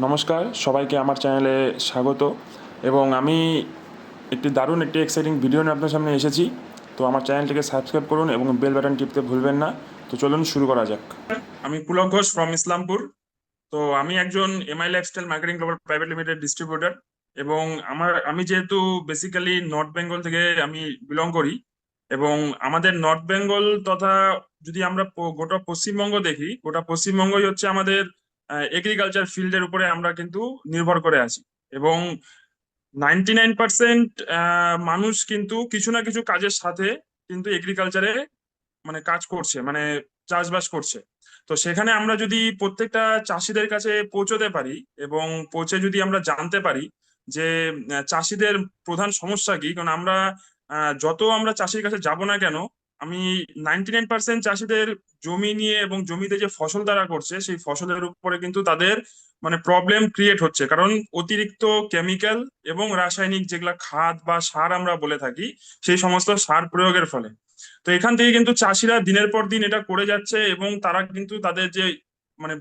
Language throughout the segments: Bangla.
নমস্কার, সবাইকে আমার চ্যানেলে স্বাগত। এবং আমি একটি এক্সাইটিং ভিডিও নিয়ে আপনার সামনে এসেছি। তো আমার চ্যানেলটিকে সাবস্ক্রাইব করুন এবং বেল বাটন টিপতে ভুলবেন না। তো চলুন শুরু করা যাক। আমি পুলক ঘোষ ফ্রম ইসলামপুর। তো আমি একজন MI lifestyle marketing global private limited distributor. এবং আমি যেহেতু বেসিক্যালি নর্থ বেঙ্গল থেকে আমি বিলং করি, এবং আমাদের নর্থ বেঙ্গল তথা যদি আমরা গোটা পশ্চিমবঙ্গ দেখি, গোটা পশ্চিমবঙ্গই হচ্ছে আমাদের এগ্রিকালচার ফিল্ডের উপরে আমরা কিন্তু নির্ভর করে আছি। এবং 99% মানুষ কিন্তু কিছু না কিছু কাজের সাথে কিন্তু এগ্রিকালচারে কাজ করছে, চাষবাস করছে। তো সেখানে আমরা যদি প্রত্যেকটা চাষিদের কাছে পৌঁছতে পারি এবং পৌঁছে যদি আমরা জানতে পারি যে চাষিদের প্রধান সমস্যা কি, কারণ যত আমরা চাষির কাছে যাব না কেন, আমি 99% চাষিদের জমি নিয়ে এবং জমিতে যে ফসল তারা করছে সেই ফসলের উপরে কিন্তু তাদের প্রবলেম ক্রিয়েট হচ্ছে, কারণ অতিরিক্ত কেমিক্যাল এবং রাসায়নিক যেগুলা খাদ বা সার আমরা বলে থাকি, সেই সমস্ত সার প্রয়োগের ফলে। তো এখান থেকে কিন্তু চাষিরা দিনের পর দিন এটা করে যাচ্ছে, এবং তারা কিন্তু তাদের যে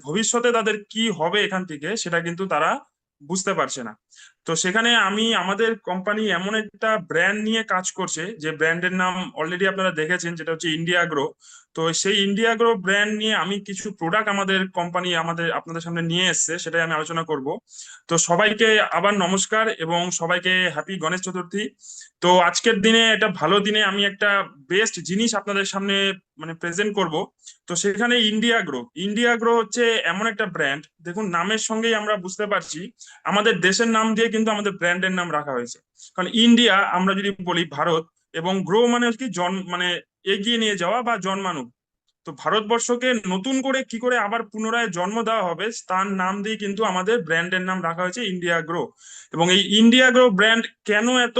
ভবিষ্যতে তাদের কি হবে এখান থেকে সেটা কিন্তু তারা বুঝতে পারছে না। তো সেখানে আমাদের কোম্পানি এমন একটা ব্র্যান্ড নিয়ে কাজ করছে, যে ব্র্যান্ডের নাম অলরেডি আপনারা দেখেছেন, যেটা হচ্ছে ইন্ডিয়া গ্রো। তো সেই ইন্ডিয়া গ্রো ব্র্যান্ড নিয়ে আমি কিছু প্রোডাক্ট আমাদের কোম্পানি আপনাদের সামনে নিয়ে এসেছে, সেটাই আমি আলোচনা করব। তো সবাইকে আবার নমস্কার এবং সবাইকে হ্যাপি গণেশ চতুর্থী। তো আজকের দিনে একটা ভালো দিনে আমি একটা বেস্ট জিনিস আপনাদের সামনে প্রেজেন্ট করব। তো সেখানে ইন্ডিয়া গ্রো হচ্ছে এমন একটা ব্র্যান্ড, দেখুন নামের সঙ্গেই আমরা বুঝতে পারছি আমাদের দেশের নাম দিয়ে কিন্তু আমাদের ব্র্যান্ডের নাম রাখা হয়েছে। কারণ ইন্ডিয়া আমরা যদি বলি ভারত, এবং গ্রো মানে হচ্ছে কি এগিয়ে নিয়ে যাওয়া বা জন্মানো। তো ভারতবর্ষকে নতুন করে কি করে আবার পুনরায় জন্ম দেওয়া হবে তার নাম দিয়ে কিন্তু আমাদের ব্র্যান্ডের নাম রাখা হয়েছে ইন্ডিয়া গ্রো। এবং এই ইন্ডিয়া গ্রো ব্র্যান্ড কেন এত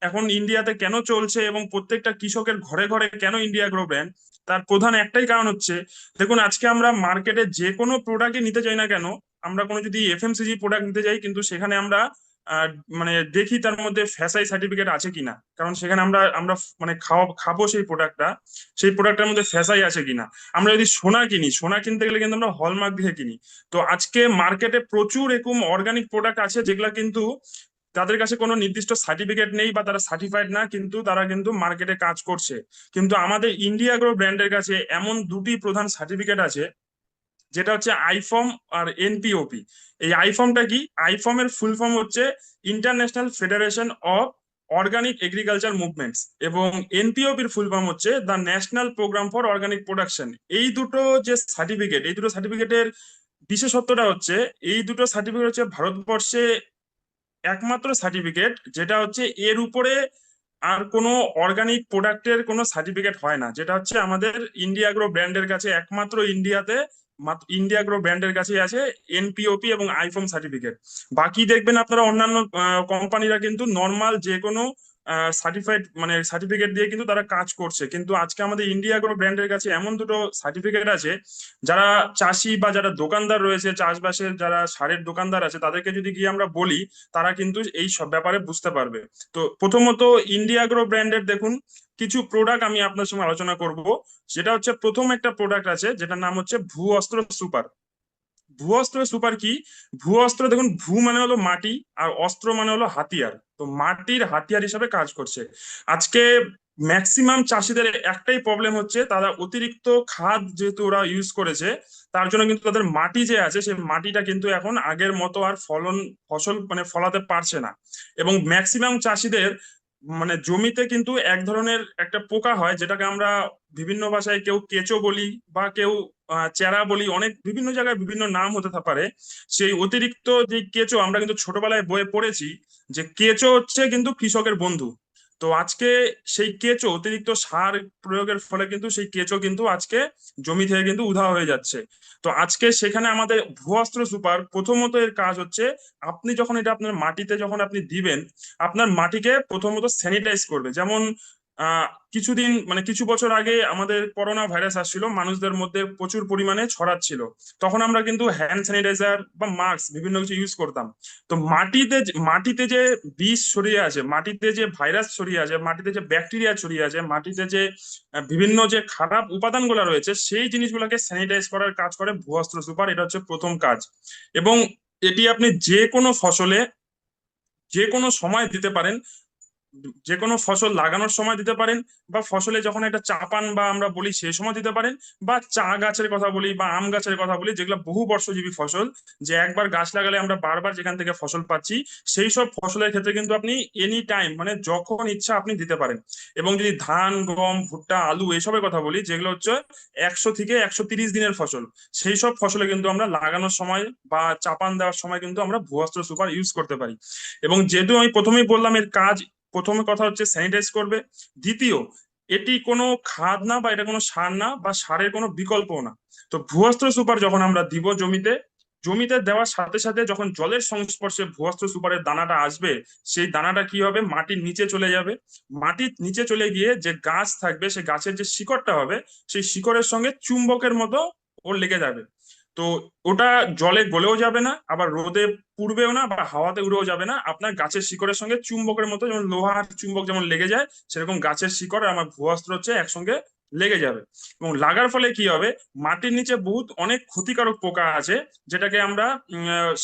এখন ইন্ডিয়াতে কেন চলছে এবং প্রত্যেকটা কৃষকের ঘরে ঘরে কেন ইন্ডিয়া গ্রো ব্র্যান্ড, তার প্রধান একটাই কারণ হচ্ছে, দেখুন আজকে আমরা মার্কেটে যে কোনো প্রোডাক্টই নিতে চাই না কেন, আমরা কোনো যদি এফএমসিজি প্রোডাক্ট নিতে যাই, কিন্তু সেখানে আমরা আহ, দেখি তার মধ্যে ফ্যাসাই সার্টিফিকেট আছে কিনা, কারণ সেখানে আমরা আমরা খাবো সেই প্রোডাক্টের মধ্যে ফ্যাসাই আছে কিনা। আমরা যদি সোনা কিনি, সোনা কিনতে গেলে কিন্তু আমরা হলমার্ক দিয়ে কিনি। তো আজকে মার্কেটে প্রচুর এরকম অর্গানিক প্রোডাক্ট আছে যেগুলা কিন্তু তাদের কাছে কোনো নির্দিষ্ট সার্টিফিকেট নেই বা তারা সার্টিফাইড না, কিন্তু তারা কিন্তু মার্কেটে কাজ করছে। কিন্তু আমাদের ইন্ডিয়া গ্রো ব্র্যান্ডের কাছে এমন দুটি প্রধান সার্টিফিকেট আছে, যেটা হচ্ছে আইফর্ম আর এনপিওপি। এই আইফর্মটা কি? আইফর্মের ফুল ফর্ম হচ্ছে international federation of organic agriculture movements, এবং এনপিওপির ফুল ফর্ম হচ্ছে the national programme for organic production. এই দুটো সার্টিফিকেটের বিশেষত্বটা হচ্ছে, এই দুটো সার্টিফিকেট হচ্ছে ভারতবর্ষে একমাত্র সার্টিফিকেট যেটা হচ্ছে এর উপরে আর কোনো অর্গানিক প্রোডাক্টের কোনো সার্টিফিকেট হয় না, যেটা হচ্ছে আমাদের ইন্ডিয়া গ্রো ব্র্যান্ডের কাছে একমাত্র ইন্ডিয়াতে, মাত্র ইন্ডিয়া গ্রো ব্র্যান্ডের কাছে আছে এনপিওপি এবং আইফোম সার্টিফিকেট। বাকি দেখবেন আপনারা অন্যান্য কোম্পানিরা কিন্তু নর্মাল যে কোনো সার্টিফাইড সার্টিফিকেট দিয়ে কিন্তু তারা কাজ করছে, কিন্তু আজকে আমাদের ইন্ডিয়া গ্রো ব্র্যান্ডের কাছে এমন দুটো সার্টিফিকেট আছে, যারা চাষি বা যারা দোকানদার রয়েছে, চাষবাসের যারা সারের দোকানদার আছে, তাদেরকে যদি গিয়ে আমরা বলি, তারা কিন্তু এই সব ব্যাপারে বুঝতে পারবে। তো প্রথমত ইন্ডিয়া গ্রো ব্র্যান্ডের দেখুন কিছু প্রোডাক্ট আমি আপনার সঙ্গে আলোচনা করব। সেটা হচ্ছে, প্রথম একটা প্রোডাক্ট আছে যেটার নাম হচ্ছে ভূ অস্ত্র সুপার। ভূ অস্ত্র সুপার কি? ভূ অস্ত্র দেখুন, ভূ মানে হলো মাটি, আর অস্ত্র মানে হলো হাতিয়ার। তো মাটির হাতিয়ার হিসাবে কাজ করছে। আজকে ম্যাক্সিমাম চাষিদের একটাই প্রবলেম হচ্ছে, তারা অতিরিক্ত খাদ যেহেতু ওরা ইউজ করেছে, তার জন্য কিন্তু তাদের মাটি যে আছে সেই মাটিটা কিন্তু এখন আগের মতো আর ফসল ফলাতে পারছে না। এবং ম্যাক্সিমাম চাষিদের জমিতে কিন্তু এক ধরনের একটা পোকা হয়, যেটাকে আমরা বিভিন্ন ভাষায় কেউ কেঁচো বলি বা কেউ চেরা বলি, অনেক বিভিন্ন জায়গায় বিভিন্ন নাম হতে পারে। সেই অতিরিক্ত যে কেঁচো, আমরা কিন্তু ছোটবেলায় বইয়ে পড়েছি যে কেঁচো হচ্ছে কিন্তু কৃষকের বন্ধু। তো আজকে সেই কেঁচো অতিরিক্ত সার প্রয়োগের ফলে কিন্তু সেই কেঁচো কিন্তু আজকে জমি থেকে কিন্তু উধাও হয়ে যাচ্ছে। তো আজকে সেখানে আমাদের ভূঅস্ত্র সুপার প্রথমত এর কাজ হচ্ছে, আপনি যখন এটা আপনার মাটিতে যখন আপনি দিবেন, আপনার মাটিকে প্রথমত স্যানিটাইজ করবে। যেমন আহ কিছুদিন কিছু বছর আগে আমাদের করোনা ভাইরাস আসছিল, মানুষদের মধ্যে প্রচুর পরিমাণে ছড়াচ্ছিল। তখন আমরা কিন্তু হ্যান্ড স্যানিটাইজার বা মাস্ক বিভিন্ন কিছু ইউজ করতাম। তো মাটিতে যে বিষ ছড়িয়ে আছে, মাটিতে যে ভাইরাস ছড়িয়ে আছে, মাটিতে যে ব্যাকটেরিয়া ছড়িয়ে আছে, মাটিতে যে বিভিন্ন যে খারাপ উপাদানগুলো রয়েছে, সেই জিনিসগুলোকে স্যানিটাইজ করার কাজ করে ভূঅস্ত্র সুপার। এটা হচ্ছে প্রথম কাজ। এবং এটি আপনি যে কোনো ফসলে যে কোনো সময় দিতে পারেন, যে কোনো ফসল লাগানোর সময় দিতে পারেন, বা ফসলে যখন একটা চাপান বা আমরা বলি সেই সময় দিতে পারেন, বা চা গাছের কথা বলি বা আম গাছের কথা বলি যেগুলো বহু বর্ষজীবী ফসল, যে একবার গাছ লাগালে আমরা বারবার যেখান থেকে ফসল পাচ্ছি, সেই সব ফসলের ক্ষেত্রে কিন্তু আপনি এনি টাইম মানে যখন ইচ্ছা আপনি দিতে পারেন। এবং যদি ধান, গম, ভুট্টা, আলু এসবের কথা বলি যেগুলো হচ্ছে 100 থেকে 130 দিনের ফসল, সেই সব ফসলে কিন্তু আমরা লাগানোর সময় বা চাপান দেওয়ার সময় কিন্তু আমরা ভূবস্ত্র সুপার ইউজ করতে পারি। এবং যেহেতু আমি প্রথমেই বললাম এর কাজ, প্রথমে কথা হচ্ছে স্যানিটাইজ করবে, দ্বিতীয় এটি কোনো খাদ না বা এটা কোনো সার না বা সারের কোনো বিকল্প না। তো ভূবস্ত্র সুপার যখন আমরা দিব জমিতে, জমিতে দেওয়ার সাথে সাথে যখন জলের সংস্পর্শে ভূবস্ত্র সুপারের দানাটা আসবে, সেই দানাটা কি হবে, মাটির নিচে চলে যাবে। মাটির নিচে চলে গিয়ে যে গাছ থাকবে, সেই গাছের যে শিকড়টা হবে, সেই শিকড়ের সঙ্গে চুম্বকের মতো ওর লেগে যাবে। তো ওটা জলে গলেও যাবে না, আবার রোদে পুড়বেও না, বা হাওয়াতে উড়েও যাবে না, আপনার গাছের শিকড়ের সঙ্গে চুম্বকের মতো, যেমন লোহার চুম্বক যেমন লেগে যায়, সেরকম গাছের শিকড় আর আমার ভূবস্ত্র হচ্ছে একসঙ্গে লেগে যাবে। এবং লাগার ফলে কি হবে, মাটির নিচে বহুত অনেক ক্ষতিকারক পোকা আছে, যেটাকে আমরা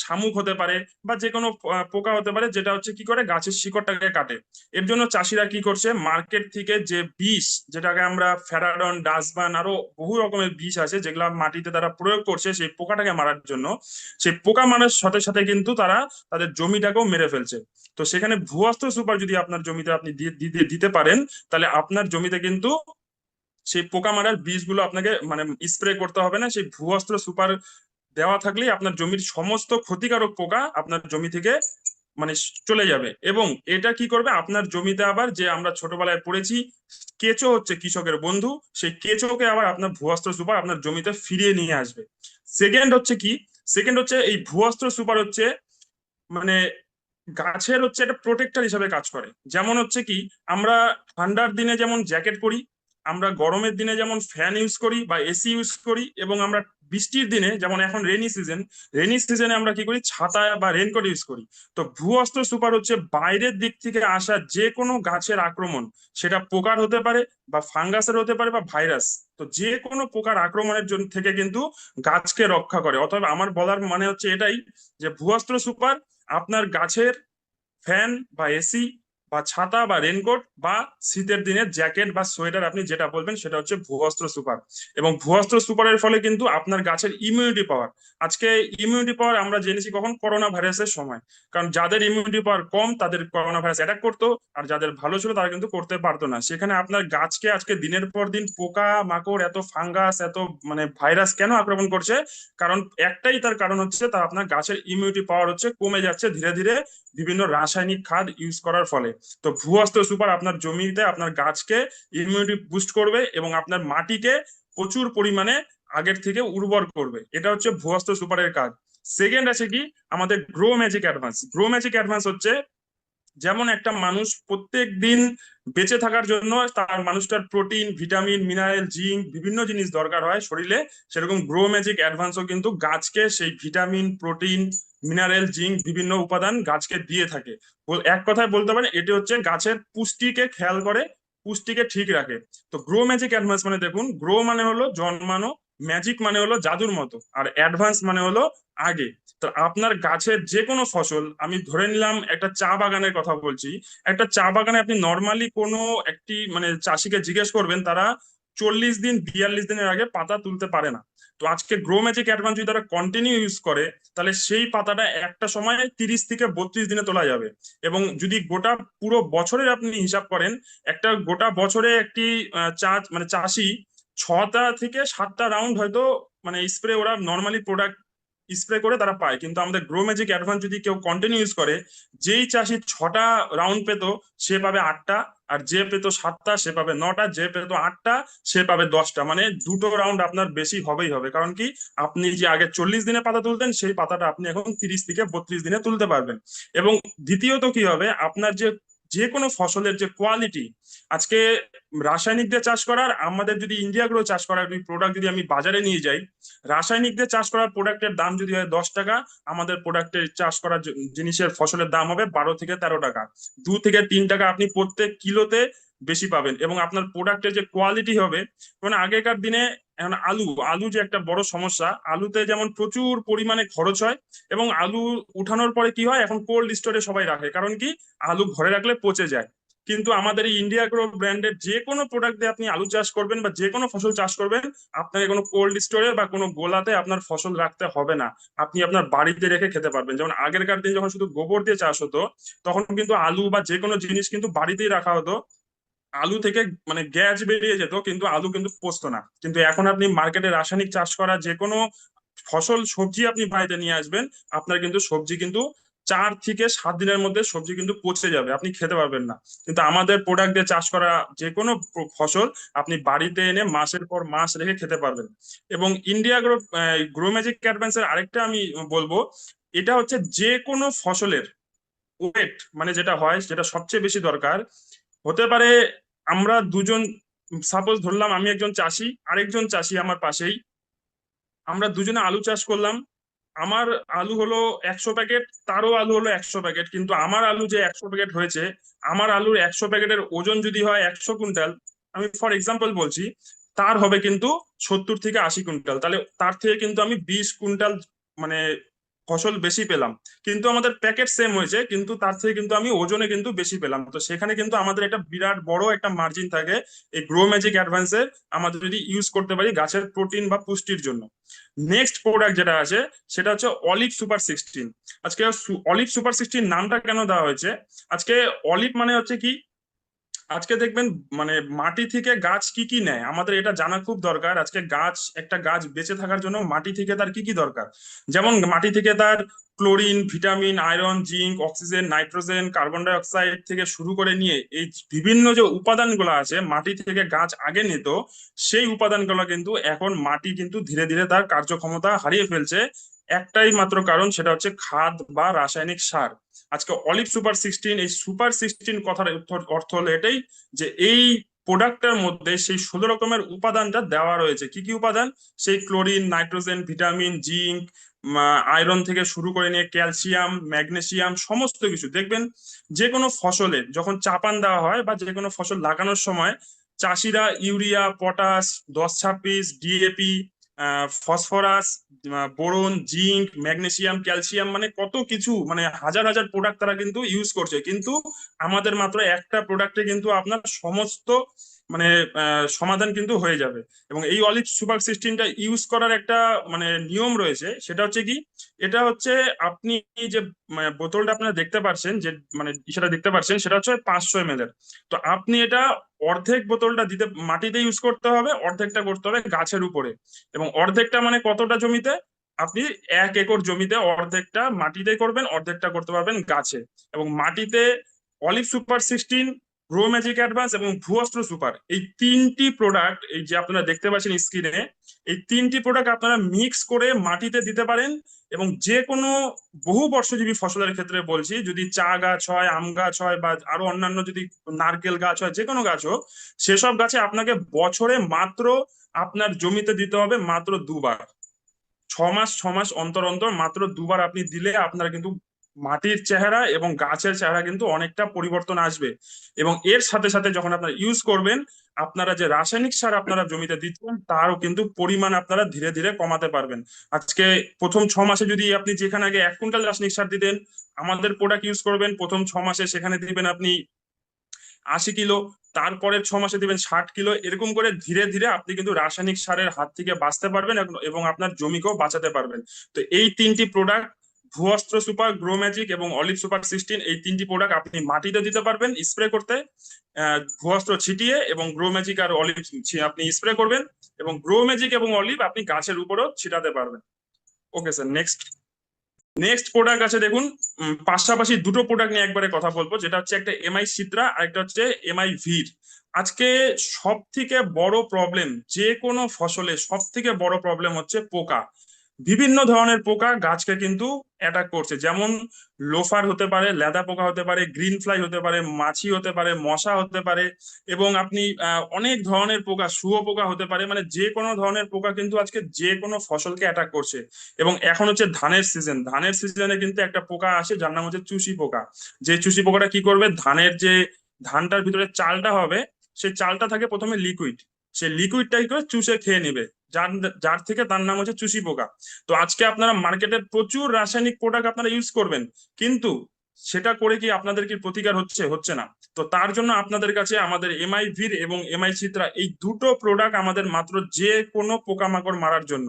শামুক হতে পারে বা যে কোনো পোকা হতে পারে, যেটা হচ্ছে কি করে গাছের শিকড়টাকে কাটে। এর জন্য চাষিরা কি করছে, মার্কেট থেকে যে বিষ, যেটাকে আমরা ফেরাডন, ডাস্টবান, আরো বহু রকমের বিষ আছে যেগুলা মাটিতে তারা প্রয়োগ করছে সেই পোকাটাকে মারার জন্য, সেই পোকা মারার সাথে সাথে কিন্তু তারা তাদের জমিটাকেও মেরে ফেলছে। তো সেখানে ভূবস্ত্র সুপার যদি আপনার জমিতে আপনি দিতে দিতে পারেন, তাহলে আপনার জমিতে কিন্তু সেই পোকা মারার বীজগুলো আপনাকে মানে স্প্রে করতে হবে না। সেই ভূবস্ত্র সুপার দেওয়া থাকলেই আপনার জমির সমস্ত ক্ষতিকারক পোকা আপনার জমি থেকে মানে চলে যাবে। এবং এটা কি করবে, আপনার জমিতে আবার যে আমরা ছোটবেলায় পড়েছি কেঁচো হচ্ছে কৃষকের বন্ধু, সেই কেঁচোকে আবার আপনার ভূবস্ত্র সুপার আপনার জমিতে ফিরিয়ে নিয়ে আসবে। সেকেন্ড হচ্ছে কি, সেকেন্ড হচ্ছে এই ভূবস্ত্র সুপার হচ্ছে মানে গাছের হচ্ছে একটা প্রোটেক্টর হিসাবে কাজ করে। যেমন হচ্ছে কি, আমরা ঠান্ডার দিনে যেমন জ্যাকেট পরি, আমরা গরমের দিনে যেমন ফ্যান ইউজ করি বা এসি ইউজ করি, এবং আমরা বৃষ্টির দিনে যেমন এখন রেনি সিজন, রেনি সিজনে আমরা কি করি, ছাতা বা রেনকোট ইউজ করি। তো ভূবস্ত্র সুপার হচ্ছে বাইরের দিক থেকে আসা যে কোনো গাছের আক্রমণ, সেটা পোকার হতে পারে বা ফাঙ্গাসের হতে পারে বা ভাইরাস, তো যে কোনো পোকার আক্রমণের জন্য থেকে কিন্তু গাছকে রক্ষা করে। অতএব আমার বলার মানে হচ্ছে এটাই, যে ভূবস্ত্র সুপার আপনার গাছের ফ্যান বা এসি বা ছাতা বা রেনকোট বা শীতের দিনে জ্যাকেট বা সোয়েটার, আপনি যেটা বলবেন সেটা হচ্ছে ভূবস্ত্র সুপার। এবং ভূবস্ত্র সুপারের ফলে কিন্তু আপনার গাছের ইমিউনিটি পাওয়ার, আজকে ইমিউনিটি পাওয়ার আমরা জেনেছি কখন, করোনা ভাইরাসের সময়। কারণ যাদের ইমিউনিটি পাওয়ার কম তাদের করোনা ভাইরাস অ্যাটাক করতো, আর যাদের ভালো ছিল তারা কিন্তু করতে পারতো না। সেখানে আপনার গাছকে আজকে দিনের পর দিন পোকা মাকড়, এত ফাঙ্গাস, এত মানে ভাইরাস কেন আক্রমণ করছে, কারণ একটাই, তার কারণ হচ্ছে তা আপনার গাছের ইমিউনিটি পাওয়ার হচ্ছে কমে যাচ্ছে ধীরে ধীরে বিভিন্ন রাসায়নিক খাদ ইউজ করার ফলে। তো ভূবস্ত্র সুপার আপনার জমিতে আপনার গাছকে ইমিউনিটি বুস্ট করবে এবং আপনার মাটিকে প্রচুর পরিমাণে আগের থেকে উর্বর করবে। এটা হচ্ছে ভূবস্ত্র সুপারের কাজ। সেকেন্ড আছে কি, আমাদের grow magic advance. Grow magic advance হচ্ছে, যেমন একটা মানুষ প্রত্যেক দিন বেঁচে থাকার জন্য তার মানুষটার প্রোটিন, ভিটামিন, মিনারেল, জিঙ্ক বিভিন্ন জিনিস দরকার হয় শরীরে, সেরকম গ্রো ম্যাজিক অ্যাডভান্সও কিন্তু গাছকে সেই ভিটামিন, প্রোটিন, মিনারেল, জিঙ্ক বিভিন্ন উপাদান গাছকে দিয়ে থাকে। এক কথায় বলতে পারেন এটি হচ্ছে গাছের পুষ্টিকে খেয়াল করে, পুষ্টিকে ঠিক রাখে। তো গ্রো ম্যাজিক অ্যাডভান্স মানে দেখুন, গ্রো মানে হলো জন্মানো, ম্যাজিক মানে হলো জাদুর মতো, আর অ্যাডভান্স মানে হলো আগে। তো আপনার গাছের যে কোনো ফসল, আমি ধরে নিলাম একটা চা বাগানের কথা বলছি, একটা চা বাগানে আপনি নর্মালি কোনো একটি মানে চাষিকে জিজ্ঞেস করবেন, তারা 40 দিন 42 দিনের আগে পাতা তুলতে পারে না। তো আজকে গ্রো ম্যাজিক অ্যাডভান্স যদি তারা কন্টিনিউ ইউজ করে, তাহলে সেই পাতাটা একটা সময় 30 থেকে 32 দিনে তোলা যাবে। এবং যদি গোটা পুরো বছরের আপনি হিসাব করেন, একটা গোটা বছরে একটি চা মানে চাষি 6টা থেকে 7টা রাউন্ড হয়তো মানে স্প্রে ওরা নর্মালি প্রোডাক্ট স্প্রে করে তারা পায়। কিন্তু আমাদের গ্রো ম্যাজিক অ্যাডভান্স যদি কেউ কন্টিনিউ ইউজ করে, যেই চাষি 6টা রাউন্ড পেত সে পাবে 8টা, আর যে পেত 7টা সে পাবে 9টা, যে পেত 8টা সে পাবে 10টা, মানে দুটো রাউন্ড আপনার বেশি হবেই হবে। কারণ কি, আপনি যে আগে 40 দিনে পাতা তুলতেন সেই পাতাটা আপনি এখন 30 থেকে 32 দিনে তুলতে পারবেন। এবং দ্বিতীয়ত কি হবে, আপনার যে যে কোনো ফসলের যে কোয়ালিটি, আজকে রাসায়নিক দিয়ে চাষ করার, আমাদের যদি ইন্ডিয়া গ্রো চাষ করার প্রোডাক্ট যদি আমি বাজারে নিয়ে যাই, রাসায়নিক দিয়ে চাষ করা প্রোডাক্টের দাম যদি হয় 10 টাকা, আমাদের প্রোডাক্টের চাষ করা জিনিসের ফসলের দাম হবে 12 থেকে 13 টাকা। 2 থেকে 3 টাকা আপনি প্রত্যেক কিলোতে বেশি পাবেন, এবং আপনার প্রোডাক্টের যে কোয়ালিটি হবে, মানে আগেকার দিনে এখন আলু আলু যে একটা বড় সমস্যা, আলুতে যেমন প্রচুর পরিমাণে খরচ হয়, এবং আলু উঠানোর পরে কি হয়, এখন কোল্ড স্টোরে সবাই রাখে, কারণ কি আলু ঘরে রাখলে পচে যায়। কিন্তু আমাদের এই ইন্ডিয়া গ্রো ব্র্যান্ডের যে কোনো প্রোডাক্ট দিয়ে আপনি আলু চাষ করবেন বা যে কোনো ফসল চাষ করবেন, আপনাকে কোনো কোল্ড স্টোরে বা কোনো গোলাতে আপনার ফসল রাখতে হবে না। আপনি আপনার বাড়িতে রেখে খেতে পারবেন। যেমন আগেরকার দিন যখন শুধু গোবর দিয়ে চাষ হতো, তখন কিন্তু আলু বা যে কোনো জিনিস কিন্তু বাড়িতেই রাখা হতো। আলু থেকে মানে গ্যাস বেরিয়ে যেত, কিন্তু আলু কিন্তু পচতো না। কিন্তু এখন আপনি মার্কেটে রাসায়নিক চাষ করা যে কোনো ফসল সবজি আপনি বাড়িতে নিয়ে আসবেন, আপনার কিন্তু সবজি কিন্তু 4 থেকে 7 দিনের মধ্যে সবজি কিন্তু পচে যাবে, আপনি খেতে পারবেন না। কিন্তু আমাদের প্রোডাক্ট দিয়ে চাষ করা যে কোনো ফসল আপনি বাড়িতে এনে মাসের পর মাস রেখে খেতে পারবেন। এবং ইন্ডিয়া গ্রো গ্রো ম্যাজিক অ্যাডভান্সের আরেকটা আমি বলবো, এটা হচ্ছে যে কোনো ফসলের ওয়েট, মানে যেটা হয়, যেটা সবচেয়ে বেশি দরকার হতে পারে। আমরা দুজন, সাপোজ ধরলাম আমি একজন চাষি, আরেকজন চাষি আমার পাশেই, আমরা দুজনে আলু চাষ করলাম। আমার আলু হলো 100 প্যাকেট, তারও আলু হলো 100 প্যাকেট, কিন্তু আমার আলু যে 100 প্যাকেট হয়েছে, আমার আলুর 100 প্যাকেটের ওজন যদি হয় 100 কুইন্টাল, আমি ফর এক্সাম্পল বলছি, তার হবে কিন্তু 70 থেকে 80 কুইন্টাল। তাহলে তার থেকে কিন্তু আমি 20 কুইন্টাল মানে ফসল বেশি পেলাম। কিন্তু আমাদের প্যাকেট সেম হয়েছে, কিন্তু তার থেকে কিন্তু আমি ওজনে কিন্তু বেশি পেলাম। তো সেখানে কিন্তু আমাদের একটা বিরাট বড় একটা মার্জিন থাকে এই গ্রো ম্যাজিক অ্যাডভান্সের, আমাদের যদি ইউজ করতে পারি গাছের প্রোটিন বা পুষ্টির জন্য। নেক্সট প্রোডাক্ট যেটা আছে সেটা হচ্ছে অলিভ সুপার 16। আজকে অলিভ সুপার 16 নামটা কেন দেওয়া হয়েছে, আজকে অলিভ মানে হচ্ছে কি, আজকে দেখবেন মানে মাটি থেকে গাছ কি কি নেয় আমাদের এটা জানা খুব দরকার। আজকে একটা গাছ বেঁচে থাকার জন্য মাটি থেকে তার কি কি দরকার, যেমন মাটি থেকে তার chlorine, vitamin, iron, zinc, oxygen, nitrogen, carbon dioxide থেকে শুরু করে নিয়ে এই বিভিন্ন যে উপাদানগুলো আছে মাটি থেকে গাছ আগে নিত, সেই উপাদানগুলো কিন্তু এখন মাটি কিন্তু ধীরে ধীরে তার কার্যক্ষমতা হারিয়ে ফেলছে। একটাই মাত্র কারণ, সেটা হচ্ছে খাদ বা রাসায়নিক সার। আজকে অলিভ সুপার 16, এই সুপার 16 কথার অর্থ হলো এটাই, যে এই প্রোডাক্টের মধ্যে সেই 16 রকমের উপাদানটা দেওয়া রয়েছে। কি কি উপাদান, সেই chlorine, nitrogen, vitamin, zinc, iron থেকে শুরু করে নিয়ে ক্যালসিয়াম, ম্যাগনেসিয়াম, সমস্ত কিছু দেখবেন যে কোনো ফসলে যখন চাপান দেওয়া হয় বা যে কোনো ফসল লাগানোর সময় চাষিরা urea, potash, 10-26, DAP, phosphorus, boron, zinc, magnesium, calcium, মানে কত কিছু, মানে হাজার হাজার প্রোডাক্ট তারা কিন্তু ইউজ করছে। কিন্তু আমাদের মাত্র একটা প্রোডাক্টে কিন্তু আপনার সমস্ত মানে সমাধান কিন্তু হয়ে যাবে। এবং এই অলিভ সুপার 16টা ইউজ করার একটা মানে নিয়ম রয়েছে, সেটা হচ্ছে কি, এটা হচ্ছে আপনি যে মানে বোতলটা আপনারা দেখতে পাচ্ছেন, যে মানে সেটা দেখতে পাচ্ছেন, সেটা হচ্ছে 500 ml এর। তো আপনি এটা অর্ধেক বোতলটা দিতে মাটিতে ইউজ করতে হবে, অর্ধেকটা করতে হবে গাছের উপরে। এবং অর্ধেকটা মানে কতটা জমিতে, আপনি 1 একর জমিতে অর্ধেকটা মাটিতে করবেন, অর্ধেকটা করতে পারবেন গাছে। এবং মাটিতে olive super 16, grow magic advance এবং ভূঅস্ত্র সুপার, এই 3টি প্রোডাক্ট, এই যে আপনারা দেখতে পাচ্ছেন স্ক্রিনে, এই 3টি প্রোডাক্ট আপনারা মিক্স করে মাটিতে দিতে পারেন। এবং যে কোনো বহু বর্ষজীবী ফসলের ক্ষেত্রে বলছি, যদি চা গাছ হয়, আম গাছ হয়, বা আরো অন্যান্য যদি নারকেল গাছ হয়, যে কোনো গাছ হোক, সেসব গাছে আপনাকে বছরে মাত্র আপনার জমিতে দিতে হবে মাত্র 2 বার। 6 মাস 6 মাস অন্তর অন্তর মাত্র 2 বার আপনি দিলে আপনার কিন্তু মাটির চেহারা এবং গাছের চেহারা কিন্তু অনেকটা পরিবর্তন আসবে। এবং এর সাথে সাথে যখন আপনারা ইউজ করবেন, আপনারা যে রাসায়নিক সার আপনারা জমিতে দিচ্ছেন তারও কিন্তু পরিমাণ আপনারা ধীরে ধীরে কমাতে পারবেন। আজকে প্রথম 6 মাসে যদি আপনি যেখানে আগে 1 কুইন্টাল রাসায়নিক সার দিতেন, আমাদের প্রোডাক্ট ইউজ করবেন প্রথম 6 মাসে সেখানে দিবেন আপনি 80 কিলো, তারপরের 6 মাসে দিবেন 60 কিলো, এরকম করে ধীরে ধীরে আপনি কিন্তু রাসায়নিক সারের হাত থেকে বাঁচতে পারবেন এবং আপনার জমিকেও বাঁচাতে পারবেন। তো এই 3টি প্রোডাক্ট, ভূঅস্ত্র সুপার, গ্রো ম্যাজিক এবং অলিভ সুপার 16, এই 3টি প্রোডাক্ট আপনি মাটিতে দিতে পারবেন স্প্রে করতে, ভূঅস্ত্র ছিটিয়ে, এবং গ্রো ম্যাজিক আর অলিভ আপনি স্প্রে করবেন, এবং গ্রো ম্যাজিক এবং অলিভ আপনি গাছের উপরও ছিটাতে পারবেন। Okay sir, next. Next product আছে দেখুন, পাশাপাশি দুটো প্রোডাক্ট নিয়ে একবারে কথা বলবো, যেটা হচ্ছে একটা এমআই সিত্রা আর একটা হচ্ছে এমআই ভির। আজকে সব থেকে বড় প্রবলেম, যে কোনো ফসলে সব থেকে বড় প্রবলেম হচ্ছে পোকা। বিভিন্ন ধরনের পোকা গাছকে কিন্তু অ্যাটাক করছে, যেমন লোফার হতে পারে, লেদা পোকা হতে পারে, গ্রিন ফ্লাই হতে পারে, মাছি হতে পারে, মশা হতে পারে, এবং আপনি অনেক ধরনের পোকা, শুঁয়োপোকা হতে পারে, মানে যে কোনো ধরনের পোকা কিন্তু আজকে যে কোনো ফসলকে অ্যাটাক করছে। এবং এখন হচ্ছে ধানের সিজন, ধানের সিজনে কিন্তু একটা পোকা আসে যার নাম হচ্ছে চুষি পোকা। যে চুষি পোকাটা কি করবে, ধানের যে ধানটার ভিতরে চালটা হবে, সেই চালটা থাকে প্রথমে লিকুইড, সেই লিকুইডটাই করে চুষে খেয়ে নেবে, যার যার থেকে তার নাম হচ্ছে চুষি পোকা। তো আজকে আপনারা মার্কেটে প্রচুর রাসায়নিক প্রোডাক্ট আপনারা ইউজ করবেন, কিন্তু সেটা করে কি আপনাদের কি প্রতিকার হচ্ছে? হচ্ছে না। তো তার জন্য আপনাদের কাছে আমাদের এমআই ভির এবং এমআই চিত্রা এই দুটো প্রোডাক্ট আমাদের মাত্র যে কোনো পোকামাকড় মারার জন্য।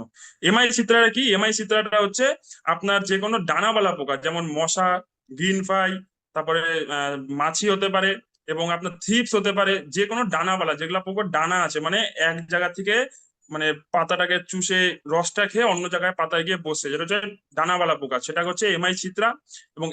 এমআই চিত্রাটা কি? এমআই চিত্রাটা হচ্ছে আপনার যে কোনো ডানাওয়ালা পোকা, যেমন মশা, গ্রিন ফ্লাই, তারপরে মাছি হতে পারে, এবং আপনার থ্রিপস হতে পারে, যে কোনো ডানাওয়ালা যেগুলা পোকার ডানা আছে, মানে এক জায়গা থেকে মানে পাতাটাকে চুষে রসটা খেয়ে অন্য জায়গায় পাতায় গিয়ে বসে, যেটা হচ্ছে ডানাওয়ালা পোকা, সেটা হচ্ছে এমআই চিত্রা। এবং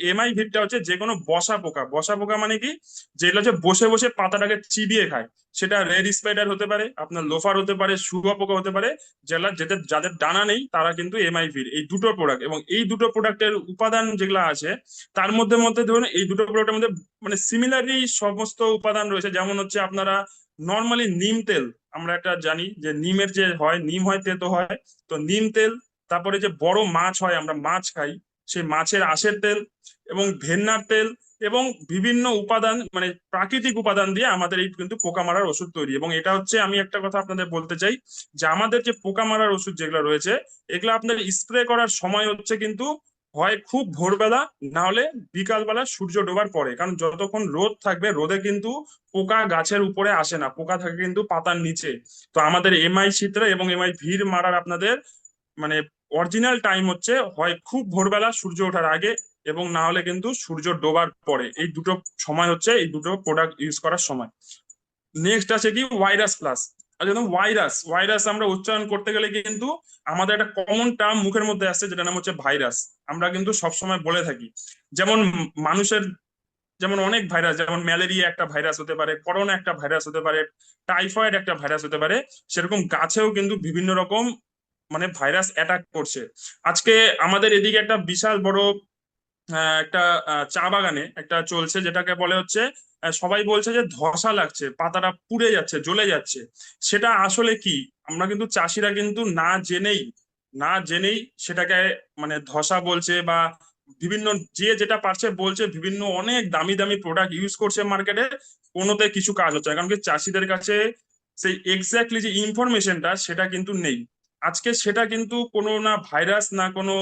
এমআই ভিড়টা হচ্ছে যে কোনো বসা পোকা। বসা পোকা মানে কি? যেগুলো হচ্ছে বসে বসে পাতাটাকে চিবিয়ে খায়, সেটা রেড স্পাইডার হতে পারে, আপনার লোফার হতে পারে, শুয়োপোকা পোকা হতে পারে। যেগুলা যাদের যাদের ডানা নেই তারা কিন্তু এমআই ভির, এই দুটো প্রোডাক্ট এবং এই দুটো প্রোডাক্টের উপাদান যেগুলো আছে, তার মধ্যে মধ্যে ধরুন এই দুটো প্রোডাক্টের মধ্যে মানে সিমিলারলি সমস্ত উপাদান রয়েছে। যেমন হচ্ছে আপনারা নর্মালি নিম তেল, আমরা একটা জানি যে নিমের যে হয়, নিম হয় তেতো হয়, তো নিম তেল, তারপরে যে বড় মাছ হয়, আমরা মাছ খাই, সেই মাছের আঁশের তেল, এবং ভেন্নার তেল, এবং বিভিন্ন উপাদান মানে প্রাকৃতিক উপাদান দিয়ে আমাদের এই কিন্তু পোকা মারার ওষুধ তৈরি। এবং এটা হচ্ছে, আমি একটা কথা আপনাদের বলতে চাই, যে আমাদের যে পোকা মারার ওষুধ যেগুলো রয়েছে, এগুলো আপনার স্প্রে করার সময় হচ্ছে কিন্তু হয় খুব ভোরবেলা, না হলে বিকালবেলা সূর্য ডোবার পরে, কারণ যতক্ষণ রোদ থাকবে রোদে কিন্তু পোকা গাছের উপরে আসে না, পোকা থাকে কিন্তু পাতার নিচে। তো আমাদের এমআই চিত্রা এবং এমআই ভিড় মারার আপনাদের মানে অরিজিনাল টাইম হচ্ছে হয় খুব ভোরবেলা সূর্য ওঠার আগে, এবং না হলে কিন্তু সূর্য ডোবার পরে, এই দুটো সময় হচ্ছে এই দুটো প্রোডাক্ট ইউজ করার সময়। নেক্সট আছে কি ভাইরাস প্লাস। আর যেমন ভাইরাস, ভাইরাস আমরা উচ্চারণ করতে গেলে কিন্তু আমাদের একটা কমন টার্ম মুখের মধ্যে আসছে, যেটা নাম হচ্ছে ভাইরাস। আমরা কিন্তু সবসময় বলে থাকি, যেমন মানুষের যেমন অনেক ভাইরাস, যেমন ম্যালেরিয়া একটা ভাইরাস হতে পারে, করোনা একটা ভাইরাস হতে পারে, টাইফয়েড একটা ভাইরাস হতে পারে, সেরকম গাছেও কিন্তু বিভিন্ন রকম মানে ভাইরাস অ্যাটাক করছে। আজকে আমাদের এদিকে একটা বিশাল বড় একটা চা বাগানে একটা চলছে, যেটাকে বলে হচ্ছে সবাই বলছে যে ধসা লাগছে, পাতাটা পুড়ে যাচ্ছে, জ্বলে যাচ্ছে। সেটা আসলে কি? আমরা কিন্তু চাষিরা কিন্তু না জেনেই সেটাকে মানে ধসা বলছে, বা বিভিন্ন যে যেটা পারছে বলছে, বিভিন্ন অনেক দামি দামি প্রোডাক্ট ইউজ করছে মার্কেটে, কোনোতে কিছু কাজ হচ্ছে না, কারণ কি চাষিদের কাছে সেই এক্স্যাক্টলি যে ইনফরমেশনটা সেটা কিন্তু নেই। আজকে সেটা কিন্তু কোনো না ভাইরাস, না কোনো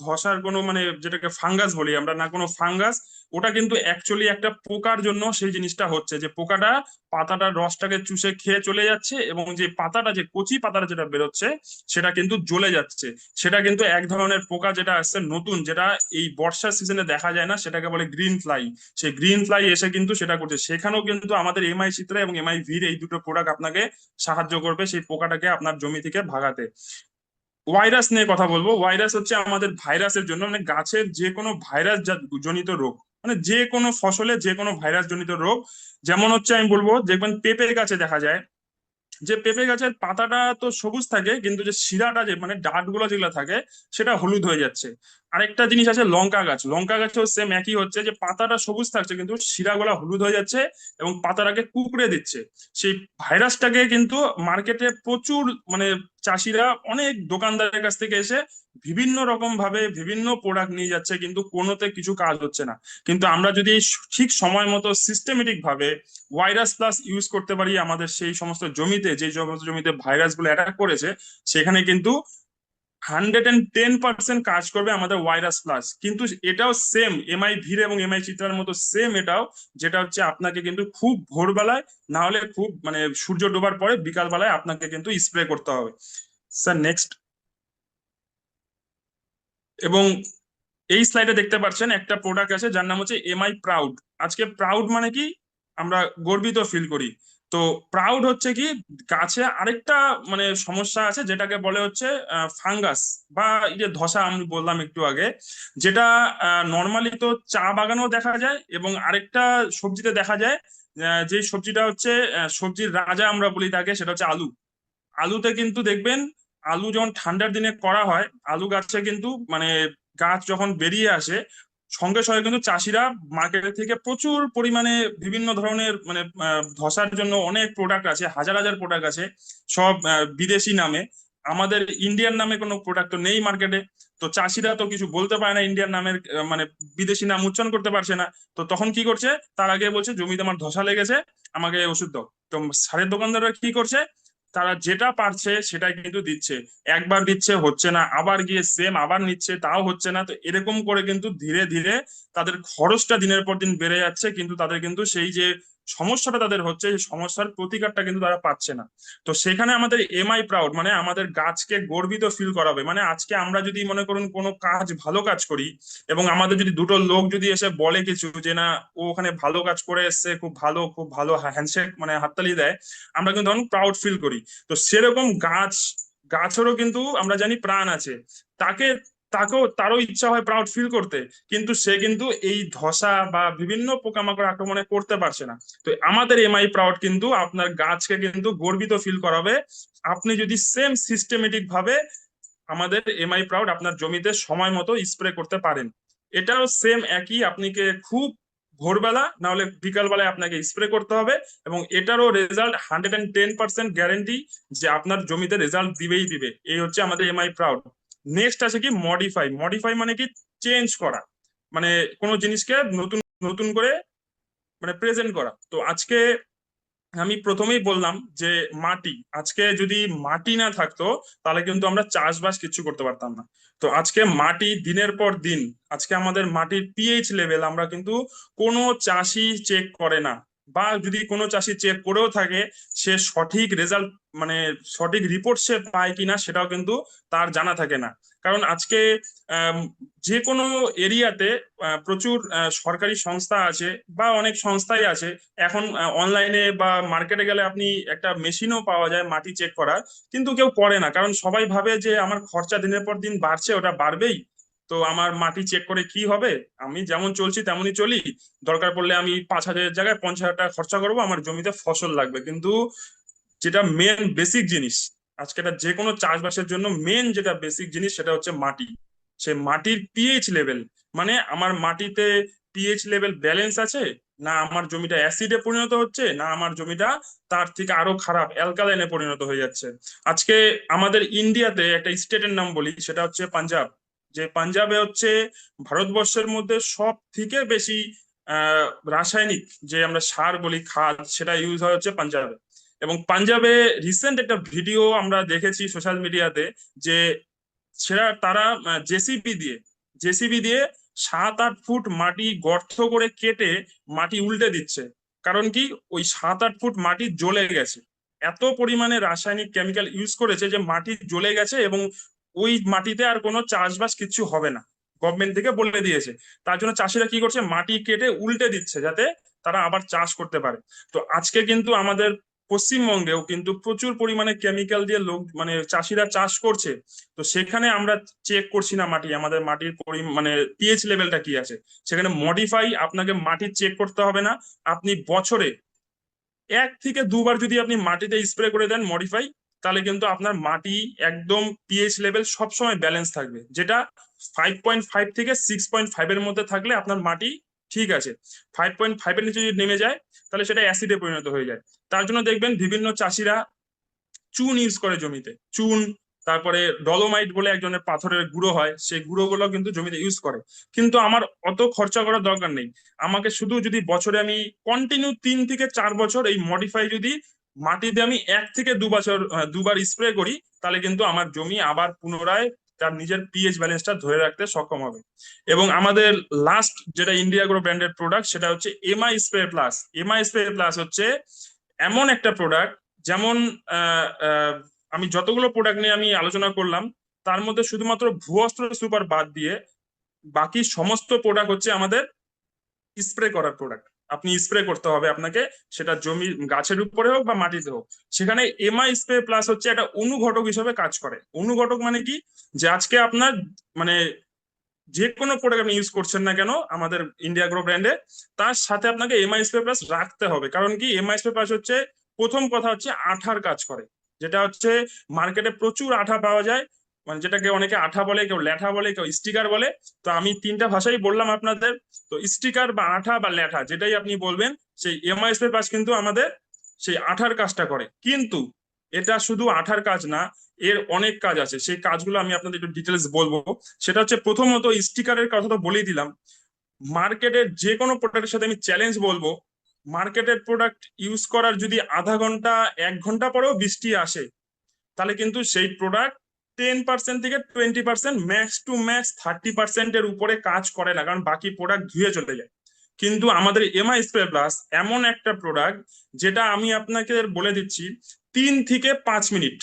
ধসার কোনো মানে যেটাকে ফাঙ্গাস বলি আমরা, না কোনো ফাঙ্গাস, ওটা কিন্তু অ্যাকচুয়ালি একটা পোকার জন্য সেই জিনিসটা হচ্ছে, যে পোকাটা পাতাটার রসটাকে চুষে খেয়ে চলে যাচ্ছে, এবং যে পাতাটা যে কচি পাতাটা যেটা বেরোচ্ছে সেটা কিন্তু জ্বলে যাচ্ছে। সেটা কিন্তু এক ধরনের পোকা যেটা আসছে নতুন, যেটা এই বর্ষার সিজনে দেখা যায় না, সেটাকে বলে গ্রিন ফ্লাই। সেই গ্রিন ফ্লাই এসে কিন্তু সেটা করছে। সেখানেও কিন্তু আমাদের এমআই চিত্রা এবং এমআই ভির এই দুটো প্রোডাক্ট আপনাকে সাহায্য করবে সেই পোকাটাকে আপনার জমি থেকে ভাগাতে। ভাইরাস নিয়ে কথা বলবো। ভাইরাস হচ্ছে আমাদের ভাইরাসের জন্য মানে গাছের যে কোনো ভাইরাস জনিত রোগ, মানে যে কোনো ফসলে যে কোনো ভাইরাস জনিত রোগ। যেমন হচ্ছে আমি বলবো, দেখবেন পেঁপে গাছে দেখা যায় যে পেঁপে গাছের পাতাটা তো সবুজ থাকে, কিন্তু যে শিরাটা যে মানে ডাঁটগুলো যেগুলো থাকে সেটা হলুদ হয়ে যাচ্ছে। আরেকটা জিনিস আছে লঙ্কা গাছ, লঙ্কা গাছেও সেম একই হচ্ছে, যে পাতাটা সবুজ থাকছে কিন্তু শিরাগুলো হলুদ হয়ে যাচ্ছে এবং পাতাটাকে কুঁকড়ে দিচ্ছে। সেই ভাইরাসটাকে কিন্তু মার্কেটে প্রচুর মানে চাষিরা অনেক দোকানদারের কাছ থেকে এসে বিভিন্ন রকম ভাবে বিভিন্ন প্রোডাক্ট নিয়ে যাচ্ছে, কিন্তু কোনোতে কিছু কাজ হচ্ছে না। কিন্তু আমরা যদি ঠিক সময় মতো সিস্টেমেটিক ভাবে ভাইরাস প্লাস ইউজ করতে পারি আমাদের সেই সমস্ত জমিতে, যে সমস্ত জমিতে ভাইরাস গুলো অ্যাটাক করেছে, সেখানে কিন্তু 110% কাজ করবে আমাদের ভাইরাস প্লাস। কিন্তু এটাও সেম এমআই ভির এবং এমআই চিত্রার মতো সেম এটাও, যেটা হচ্ছে আপনাকে কিন্তু খুব ভোরবেলায়, না হলে খুব মানে সূর্য ডোবার পরে বিকাল বেলায় আপনাকে কিন্তু স্প্রে করতে হবে। Sir next. এবং এই স্লাইডে দেখতে পাচ্ছেন একটা প্রোডাক্ট আছে যার নাম হচ্ছে এমআই প্রাউড। আজকে প্রাউড মানে কি? আমরা গর্বিত ফিল করি। তো প্রাউড হচ্ছে কি, গাছে আরেকটা মানে সমস্যা আছে যেটাকে বলে হচ্ছে ফাঙ্গাস, বা এই যে ধসা আমি বললাম একটু আগে, যেটা নর্মালি তো চা বাগানেও দেখা যায়, এবং আরেকটা সবজিতে দেখা যায়। যে সবজিটা হচ্ছে সবজির রাজা আমরা বলি তাকে, সেটা হচ্ছে আলু। আলুতে কিন্তু দেখবেন, আলু যখন ঠান্ডার দিনে করা হয়, আলু গাছে কিন্তু মানে গাছ যখন বেরিয়ে আসে, সঙ্গে সঙ্গে কিন্তু চাষিরা মার্কেট থেকে প্রচুর পরিমাণে বিভিন্ন ধরনের মানে ধসার জন্য অনেক প্রোডাক্ট আছে, হাজার হাজার প্রোডাক্ট আছে, সব বিদেশি নামে। আমাদের ইন্ডিয়ান নামে কোনো প্রোডাক্ট তো নেই মার্কেটে। তো চাষিরা তো কিছু বলতে পারে না ইন্ডিয়ান নামের, মানে বিদেশি নাম উচ্চারণ করতে পারছে না। তো তখন কি করছে, তার আগে বলছে জমিতে আমার ধসা লেগেছে, আমাকে ওষুধ দাও। তো সারের দোকানদাররা কি করছে, তারা যেটা পারছে সেটাই কিন্তু দিচ্ছে। একবার দিচ্ছে হচ্ছে না, আবার গিয়ে সেম আবার নিচ্ছে, তাও হচ্ছে না। তো এরকম করে কিন্তু ধীরে ধীরে তাদের খরচটা দিনের পর দিন বেড়ে যাচ্ছে, কিন্তু তাদের কিন্তু সেই যে সমস্যাটা তাদের হচ্ছে, সেই সমস্যার প্রতিকারটা কিন্তু তারা পাচ্ছে না। তো সেখানে আমাদের এমআই প্রাউড, মানে আমাদের গাছকে গর্বিত ফিল করাবে। মানে আজকে আমরা যদি মনে করুন কোনো কাজ ভালো কাজ করি, এবং আমাদের যদি দুটো লোক যদি এসে বলে কিছু যে না ও ওখানে ভালো কাজ করে এসছে, খুব ভালো খুব ভালো, হ্যান্ডশেক মানে হাততালি দেয়, আমরা কিন্তু তখন প্রাউড ফিল করি। তো সেরকম গাছেরও কিন্তু আমরা জানি প্রাণ আছে। তাকে তারও ইচ্ছা হয় প্রাউড ফিল করতে, কিন্তু সে কিন্তু এই ধসা বা বিভিন্ন পোকামাকড় আক্রমণে করতে পারছে না। তো আমাদের এমআই প্রাউড কিন্তু আপনার গাছকে কিন্তু গর্বিত ফিল করাবে, আপনি যদি সেম সিস্টেমেটিক ভাবে আমাদের এমআই প্রাউড আপনার জমিতে সময় মতো স্প্রে করতে পারেন। এটাও সেম একই, আপনাকে খুব ভোরবেলা না হলে বিকাল বেলায় আপনাকে স্প্রে করতে হবে, এবং এটারও রেজাল্ট 110% গ্যারেন্টি যে আপনার জমিতে রেজাল্ট দিবেই দিবে। এই হচ্ছে আমাদের এমআই প্রাউড। নেক্সট আছে কি মডিফাই। মডিফাই মানে কি, চেঞ্জ করা, মানে কোনো জিনিসকে নতুন নতুন করে মানে প্রেজেন্ট করা। তো আজকে আমি প্রথমেই বললাম যে মাটি, আজকে যদি মাটি না থাকতো তাহলে কিন্তু আমরা চাষবাস কিছু করতে পারতাম না। তো আজকে মাটি দিনের পর দিন, আজকে আমাদের মাটির পিএইচ লেভেল আমরা কিন্তু কোনো চাষি চেক করে না, বা যদি কোনো চাষি চেক করেও থাকে সে সঠিক রেজাল্ট মানে সঠিক রিপোর্ট সে পায় কিনা সেটাও কিন্তু তার জানা থাকে না। কারণ আজকে আম, যে কোনো এরিয়াতে প্রচুর সরকারি সংস্থা আছে বা অনেক সংস্থাই আছে। এখন অনলাইনে বা মার্কেটে গেলে আপনি একটা মেশিনও পাওয়া যায় মাটি চেক করার, কিন্তু কেউ করে না, কারণ সবাই ভাবে যে আমার খরচা দিনের পর দিন বাড়ছে, ওটা বাড়বেই, তো আমার মাটি চেক করে কি হবে, আমি যেমন চলছি তেমনই চলি, দরকার পড়লে আমি 5,000-এর জায়গায় 50,000 টাকা খরচা করবো, আমার জমিতে ফসল লাগবে। কিন্তু যেটা মেন বেসিক জিনিস, আজকে এটা যে কোনো চাষবাসের জন্য মেন যেটা বেসিক জিনিস সেটা হচ্ছে মাটি। সে মাটির পিএইচ লেভেল, মানে আমার মাটিতে পিএইচ লেভেল ব্যালেন্স আছে, না আমার জমিটা অ্যাসিডে পরিণত হচ্ছে, না আমার জমিটা তার থেকে আরো খারাপ অ্যালকালাইনে পরিণত হয়ে যাচ্ছে। আজকে আমাদের ইন্ডিয়াতে একটা স্টেটের নাম বলি, সেটা হচ্ছে পাঞ্জাব। যে পাঞ্জাবে হচ্ছে ভারতবর্ষের মধ্যে সব থেকে বেশি আহ রাসায়নিক যে আমরা সার বলি, খাদ, সেটা ইউজ হয় হচ্ছে পাঞ্জাবে। এবং পাঞ্জাবে রিসেন্ট একটা ভিডিও আমরা দেখেছি সোশ্যাল মিডিয়াতে, যে সেটা তারা জেসিবি দিয়ে 7-8 ফুট মাটি গর্ত করে কেটে মাটি উল্টে দিচ্ছে। কারণ কি, ওই 7-8 ফুট মাটি জ্বলে গেছে, এত পরিমাণে রাসায়নিক কেমিক্যাল ইউজ করেছে যে মাটি জ্বলে গেছে, এবং ওই মাটিতে আর কোনো চাষবাস কিছু হবে না, গভর্নমেন্ট থেকে বলে দিয়েছে। তার জন্য চাষিরা কি করছে, মাটি কেটে উল্টে দিচ্ছে যাতে তারা আবার চাষ করতে পারে। তো আজকে কিন্তু আমাদের পশ্চিমবঙ্গেও কিন্তু প্রচুর পরিমাণে কেমিক্যাল দিয়ে লোক মানে চাষিরা চাষ করছে। তো সেখানে আমরা চেক করছি না মাটি, আমাদের মাটির মানে পিএইচ লেভেলটা কি আছে। সেখানে মডিফাই, আপনাকে মাটি চেক করতে হবে না, আপনি বছরে 1 থেকে 2 বার যদি আপনি মাটিতে স্প্রে করে দেন মডিফাই, তাহলে কিন্তু আপনার মাটি একদম পিএইচ লেভেল সবসময় ব্যালেন্স থাকবে, যেটা 5.5 থেকে 6.5-এর মধ্যে থাকলে আপনার মাটি ঠিক আছে। 5.5-এর নিচে যদি নেমে যায় তাহলে সেটা অ্যাসিডে পরিণত হয়ে যায়। তার জন্য দেখবেন বিভিন্ন চাষিরা চুন ইউজ করে জমিতে, চুন, তারপরে ডলোমাইট বলে এক ধরনের পাথরের গুঁড়ো হয়, সেই গুঁড়োগুলো কিন্তু জমিতে ইউজ করে। কিন্তু আমার অত খরচা করার দরকার নেই, আমাকে শুধু যদি বছরে আমি কন্টিনিউ 3 থেকে 4 বছর এই মডিফাই যদি মাটিতে আমি 1 থেকে 2 বছর 2 বার স্প্রে করি, তাহলে কিন্তু আমার জমি আবার পুনরায় তার নিজের পিএইচ ব্যালেন্সটা ধরে রাখতে সক্ষম হবে। এবং আমাদের লাস্ট যেটা ইন্ডিয়া গ্রো ব্র্যান্ডেড প্রোডাক্ট, সেটা হচ্ছে MI spray plus. MI spray plus হচ্ছে এমন একটা প্রোডাক্ট, যেমন আহ, আহ, আমি যতগুলো প্রোডাক্ট নিয়ে আমি আলোচনা করলাম, তার মধ্যে শুধুমাত্র ভূঅস্ত্র সুপার বাদ দিয়ে বাকি সমস্ত প্রোডাক্ট হচ্ছে আমাদের স্প্রে করার প্রোডাক্ট। আপনি স্প্রে করতে হবে আপনাকে, সেটা জমি গাছের উপরে হোক বা মাটিতে হোক। সেখানে এমআই স্প্রে প্লাস হচ্ছে একটা অনুঘটক হিসেবে কাজ করে। অনুঘটক মানে কি, যে আজকে আপনার মানে যে কোনো প্রোডাক্ট আপনি ইউজ করছেন না কেন আমাদের ইন্ডিয়া গ্রো ব্র্যান্ডে, তার সাথে আপনাকে এমআই স্প্রে প্লাস রাখতে হবে। কারণ কি, এমআই স্প্রে প্লাস হচ্ছে প্রথম কথা হচ্ছে আঠার কাজ করে, যেটা হচ্ছে মার্কেটে প্রচুর আঠা পাওয়া যায়, মানে যেটাকে অনেকে আঠা বলে, কেউ ল্যাঠা বলে, কেউ স্টিকার বলে। তো আমি 3টা ভাষাই বললাম আপনাদের। তো স্টিকার বা আঠা বা ল্যাঠা যেটাই আপনি বলবেন, সেই এমআই স্প্রে প্লাস কিন্তু আমাদের সেই আঠার কাজটা করে। কিন্তু এটা শুধু আঠার কাজ না, এর অনেক কাজ আছে, সেই কাজগুলো আমি আপনাদের একটু ডিটেলস বলবো। সেটা হচ্ছে প্রথমত স্টিকারের কথা তো বলেই দিলাম। মার্কেটের যে কোনো প্রোডাক্টের সাথে আমি চ্যালেঞ্জ বলবো, মার্কেটের প্রোডাক্ট ইউজ করার যদি আধা ঘন্টা 1 ঘন্টা পরেও বৃষ্টি আসে, তাহলে কিন্তু সেই প্রোডাক্ট 10% থেকে 20%, ম্যাক্স টু ম্যাক্স 30%-এর উপরে কাজ করে না, কারণ বাকি প্রোডাক্ট ধুয়ে চলে যায়। কিন্তু আমাদের এমআই স্প্রে প্লাস এমন একটা প্রোডাক্ট, যেটা আমি আপনাকে বলে দিচ্ছি 3 থেকে 5 মিনিট,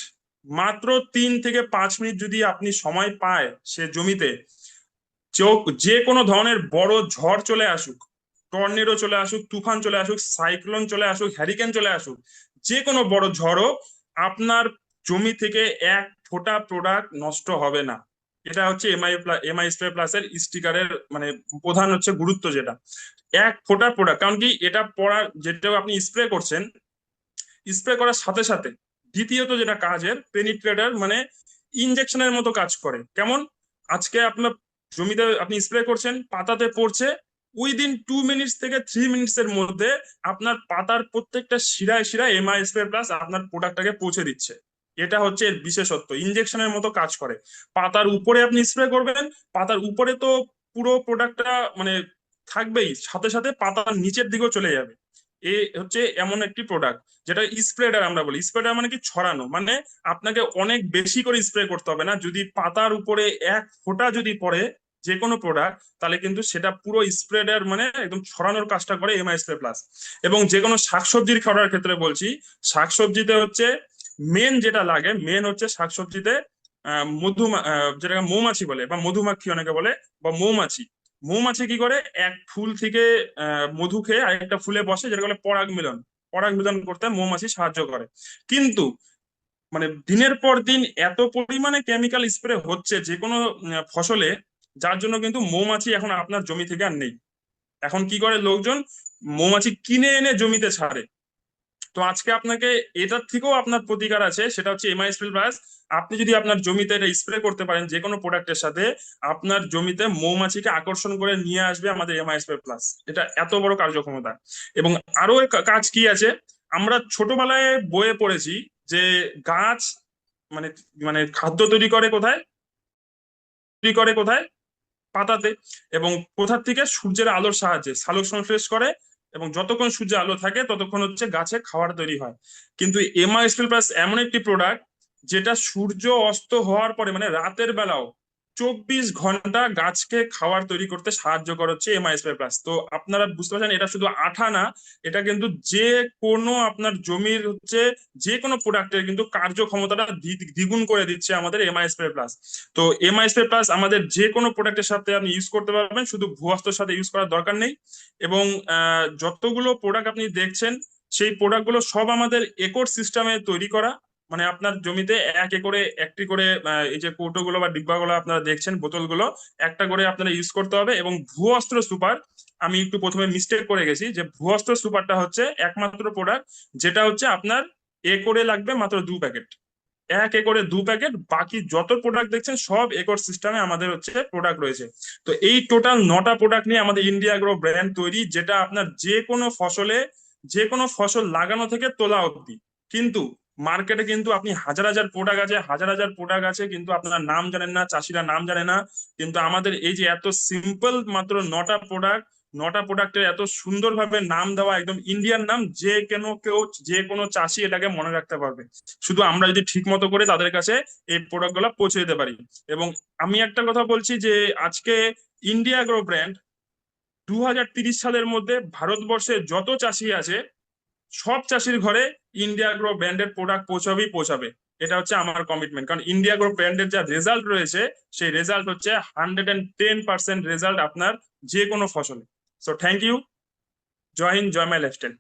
মাত্র 3 থেকে 5 মিনিট যদি আপনি সময় পায় সে জমিতে, চোখ যে কোনো ধরনের বড় ঝড় চলে আসুক, টর্নেডো চলে আসুক, তুফান চলে আসুক, সাইক্লোন চলে আসুক, হ্যারিকেন চলে আসুক, যে কোনো বড় ঝড়ও আপনার জমি থেকে এক ফোঁটা প্রোডাক্ট নষ্ট হবে না। এটা হচ্ছে এমআই স্প্রে প্লাসের স্টিকারের মানে প্রধান হচ্ছে গুরুত্ব, যেটা এক ফোঁটা প্রোডাক্ট, কারণ কি এটা পড়ার যেটা আপনি স্প্রে করছেন, স্প্রে করার সাথে সাথে দ্বিতীয়ত যেটা কাজের পেনিট্রেটার মানে ইনজেকশনের মতো কাজ করে। কেমন? আজকে আপনার জমিতে আপনি স্প্রে করছেন, পাতাতে পড়ছে, উইদিন 2 মিনিটস থেকে 3 মিনিটস এর মধ্যে আপনার পাতার প্রত্যেকটা শিরায় শিরায় এমআই স্প্রে প্লাস আপনার প্রোডাক্টটাকে পৌঁছে দিচ্ছে। এটা হচ্ছে এর বিশেষত্ব, ইনজেকশনের মতো কাজ করে। পাতার উপরে আপনি স্প্রে করবেন, পাতার উপরে তো পুরো প্রোডাক্টটা মানে থাকবেই, সাথে সাথে পাতার নিচের দিকেও চলে যাবে। এ হচ্ছে এমন একটি প্রোডাক্ট যেটা স্প্রেডার আমরা বলি। স্প্রেডার মানে কি? ছড়ানো, মানে আপনাকে অনেক বেশি করে স্প্রে করতে হবে না, যদি পাতার উপরে এক ফোঁটা যদি পড়ে যে কোনো প্রোডাক্ট, তাহলে কিন্তু সেটা পুরো স্প্রেডার মানে একদম ছড়ানোর কাজটা করে এমআই স্প্রে প্লাস। এবং যে কোনো শাকসবজির খাওয়ার ক্ষেত্রে বলছি, শাকসবজিতে হচ্ছে মেন যেটা লাগে, মেন হচ্ছে শাকসবজিতে মধু, যেটাকে মৌমাছি বলে বা মধুমাক্ষী অনেকে বলে, বা মৌমাছি। মৌমাছি কি করে? এক ফুল থেকে মধু খেয়ে আরেকটা ফুলে বসে, যেটা বলে পরাগ মিলন। পরাগ মিলন করতে মৌমাছি সাহায্য করে। কিন্তু মানে দিনের পর দিন এত পরিমাণে কেমিক্যাল স্প্রে হচ্ছে যে কোনো ফসলে, যার জন্য কিন্তু মৌমাছি এখন আপনার জমি থেকে আর নেই। এখন কি করে লোকজন? মৌমাছি কিনে এনে জমিতে ছাড়ে। তো আজকে আপনাকে এটার থেকেও আপনার প্রতিকার আছে, সেটা হচ্ছে এমআই স্প্রে প্লাস। আপনি যদি আপনার জমিতে এটা স্প্রে করতে পারেন যে কোনো প্রোডাক্টের সাথে, আপনার জমিতে মৌমাছিকে আকর্ষণ করে নিয়ে আসবে আমাদের এমআই স্প্রে প্লাস। এটা এত বড় কার্যক্ষমতা। এবং আরো কাজ কি আছে, আমরা ছোটবেলায় বইয়ে পড়েছি যে গাছ মানে মানে খাদ্য তৈরি করে কোথায়? তৈরি করে কোথায়? পাতাতে। এবং কোথার থেকে? সূর্যের আলোর সাহায্যে সালোক সংশ্লেষ করে, এবং যতক্ষণ সূর্যের আলো থাকে ততক্ষণ হচ্ছে গাছে খাবার তৈরি হয়। কিন্তু এমআই স্টিল প্লাস এমন একটি প্রোডাক্ট, যেটা সূর্য অস্ত হওয়ার পরে মানে রাতের বেলাও 24 ঘন্টা গাছকে খাবার তৈরি করতে সাহায্য করে হচ্ছে এমআই স্প্রে প্লাস। তো আপনারা বুঝতে পারছেন, এটা শুধু আঠা না, এটা কিন্তু যে কোনো আপনার জমির হচ্ছে যে কোনো প্রোডাক্টের কিন্তু কার্যক্ষমতাটা দ্বিগুণ করে দিচ্ছে আমাদের এমআই স্প্রে প্লাস। তো এমআই স্প্রে প্লাস আমাদের যে কোনো প্রোডাক্টের সাথে আপনি ইউজ করতে পারবেন, শুধু ভূয়াস্তর সাথে ইউজ করার দরকার নেই। এবং যতগুলো প্রোডাক্ট আপনি দেখছেন, সেই প্রোডাক্টগুলো সব আমাদের একর সিস্টেমে তৈরি করা। মানে আপনার জমিতে এক একরে একটি করে এই যে কৌটোগুলো বা ডিব্বাগুলো আপনারা দেখছেন, বোতলগুলো একটা করে আপনারা ইউজ করতে হবে। এবং ভূঅস্ত্র সুপার, আমি একটু প্রথমে মিস্টেক করে গেছি, যে ভূঅস্ত্র সুপারটা হচ্ছে একমাত্র প্রোডাক্ট যেটা হচ্ছে আপনার একরে লাগবে মাত্র 2 প্যাকেট। 1 একরে 2 প্যাকেট, বাকি যত প্রোডাক্ট দেখছেন সব একর সিস্টেমে আমাদের হচ্ছে প্রোডাক্ট রয়েছে। তো এই টোটাল 9টা প্রোডাক্ট নিয়ে আমাদের ইন্ডিয়া গ্রো ব্র্যান্ড তৈরি, যেটা আপনার যে কোনো ফসলে, যে কোনো ফসল লাগানো থেকে তোলা অব্দি। কিন্তু মার্কেটে কিন্তু আপনি হাজার হাজার প্রোডাক্ট আছে, হাজার হাজার প্রোডাক্ট আছে, কিন্তু আপনারা নাম জানেন না, চাষিরা নাম জানে না। কিন্তু আমাদের এই যে এত সিম্পল মাত্র 9টা প্রোডাক্ট, 9টা প্রোডাক্টের এত সুন্দরভাবে নাম দেওয়া, একদম ইন্ডিয়ান নাম, যে কেউ যে কোনো চাষি এটাকে মনে রাখতে পারবে, শুধু আমরা যদি ঠিক মতো করে তাদের কাছে এই প্রোডাক্ট গুলো পৌঁছে দিতে পারি। এবং আমি একটা কথা বলছি যে আজকে ইন্ডিয়া গ্রো ব্র্যান্ড 2030 সালের মধ্যে ভারতবর্ষে যত চাষি আছে, সব চাষির ঘরে ইন্ডিয়া গ্রো ব্র্যান্ডের প্রোডাক্ট পৌঁছাবেই পৌঁছাবে। এটা হচ্ছে আমার কমিটমেন্ট, কারণ ইন্ডিয়া গ্রো ব্র্যান্ডের যা রেজাল্ট রয়েছে, সেই রেজাল্ট হচ্ছে 110% রেজাল্ট আপনার যে কোনো ফসলে। So thank you. জয় হিন্দ, জয় মাই লাইফস্টাইল।